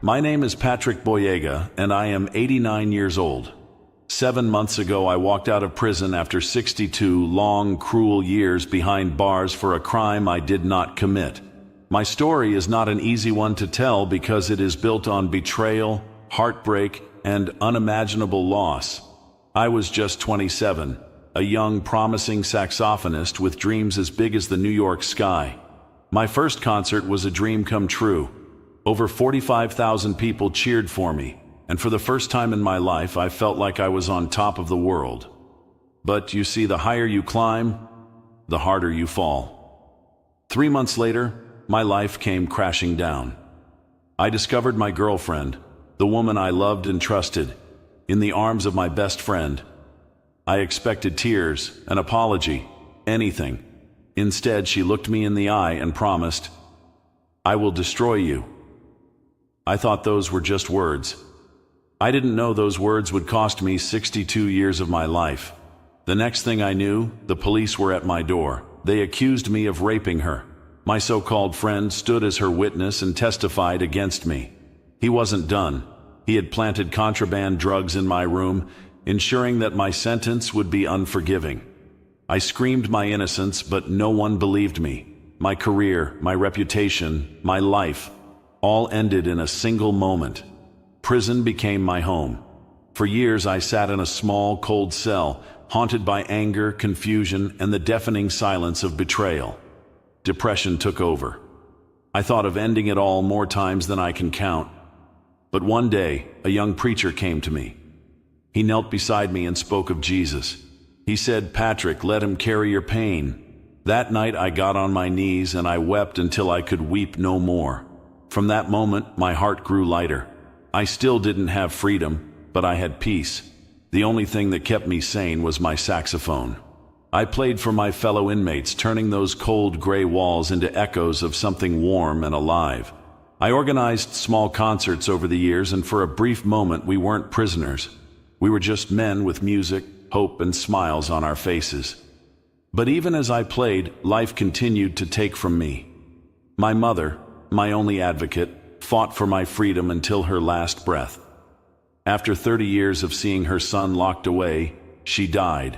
My name is Patrick Boyega, and I am 89 years old. 7 months ago, I walked out of prison after 62 long, cruel years behind bars for a crime I did not commit. My story is not an easy one to tell because it is built on betrayal, heartbreak, and unimaginable loss. I was just 27, a young, promising saxophonist with dreams as big as the New York sky. My first concert was a dream come true. Over 45,000 people cheered for me, and for the first time in my life, I felt like I was on top of the world. But you see, the higher you climb, the harder you fall. 3 months later, my life came crashing down. I discovered my girlfriend, the woman I loved and trusted, in the arms of my best friend. I expected tears, an apology, anything. Instead, she looked me in the eye and promised, "I will destroy you." I thought those were just words. I didn't know those words would cost me 62 years of my life. The next thing I knew, the police were at my door. They accused me of raping her. My so-called friend stood as her witness and testified against me. He wasn't done. He had planted contraband drugs in my room, ensuring that my sentence would be unforgiving. I screamed my innocence, but no one believed me. My career, my reputation, my life, all ended in a single moment. Prison became my home. For years I sat in a small, cold cell, haunted by anger, confusion, and the deafening silence of betrayal. Depression took over. I thought of ending it all more times than I can count. But one day, a young preacher came to me. He knelt beside me and spoke of Jesus. He said, "Patrick, let him carry your pain." That night I got on my knees and I wept until I could weep no more. From that moment, my heart grew lighter. I still didn't have freedom, but I had peace. The only thing that kept me sane was my saxophone. I played for my fellow inmates, turning those cold gray walls into echoes of something warm and alive. I organized small concerts over the years, and for a brief moment we weren't prisoners. We were just men with music, hope, and smiles on our faces. But even as I played, life continued to take from me. My mother, my only advocate, fought for my freedom until her last breath. After 30 years of seeing her son locked away, she died.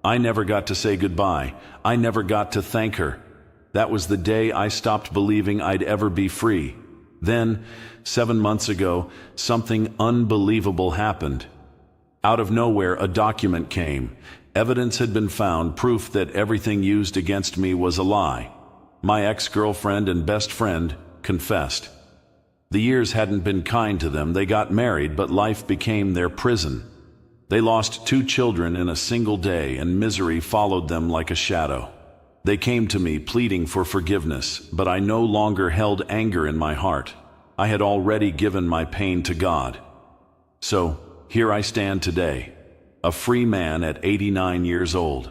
I never got to say goodbye. I never got to thank her. That was the day I stopped believing I'd ever be free. Then, 7 months ago, something unbelievable happened. Out of nowhere, a document came. Evidence had been found, proof that everything used against me was a lie. My ex-girlfriend and best friend confessed. The years hadn't been kind to them. They got married, but life became their prison. They lost 2 children in a single day, and misery followed them like a shadow. They came to me pleading for forgiveness, but I no longer held anger in my heart. I had already given my pain to God. So, here I stand today, a free man at 89 years old.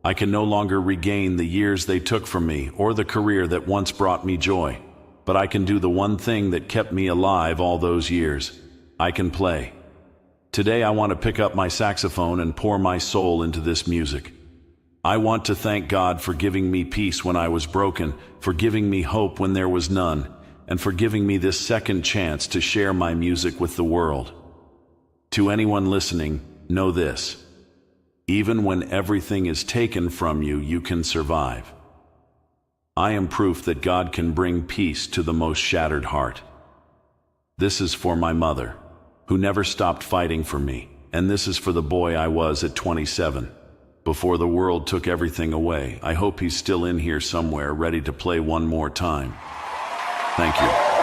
I can no longer regain the years they took from me or the career that once brought me joy. But I can do the one thing that kept me alive all those years. I can play. Today I want to pick up my saxophone and pour my soul into this music. I want to thank God for giving me peace when I was broken, for giving me hope when there was none, and for giving me this second chance to share my music with the world. To anyone listening, know this: even when everything is taken from you, you can survive. I am proof that God can bring peace to the most shattered heart. This is for my mother, who never stopped fighting for me, and this is for the boy I was at 27, before the world took everything away. I hope he's still in here somewhere, ready to play one more time. Thank you.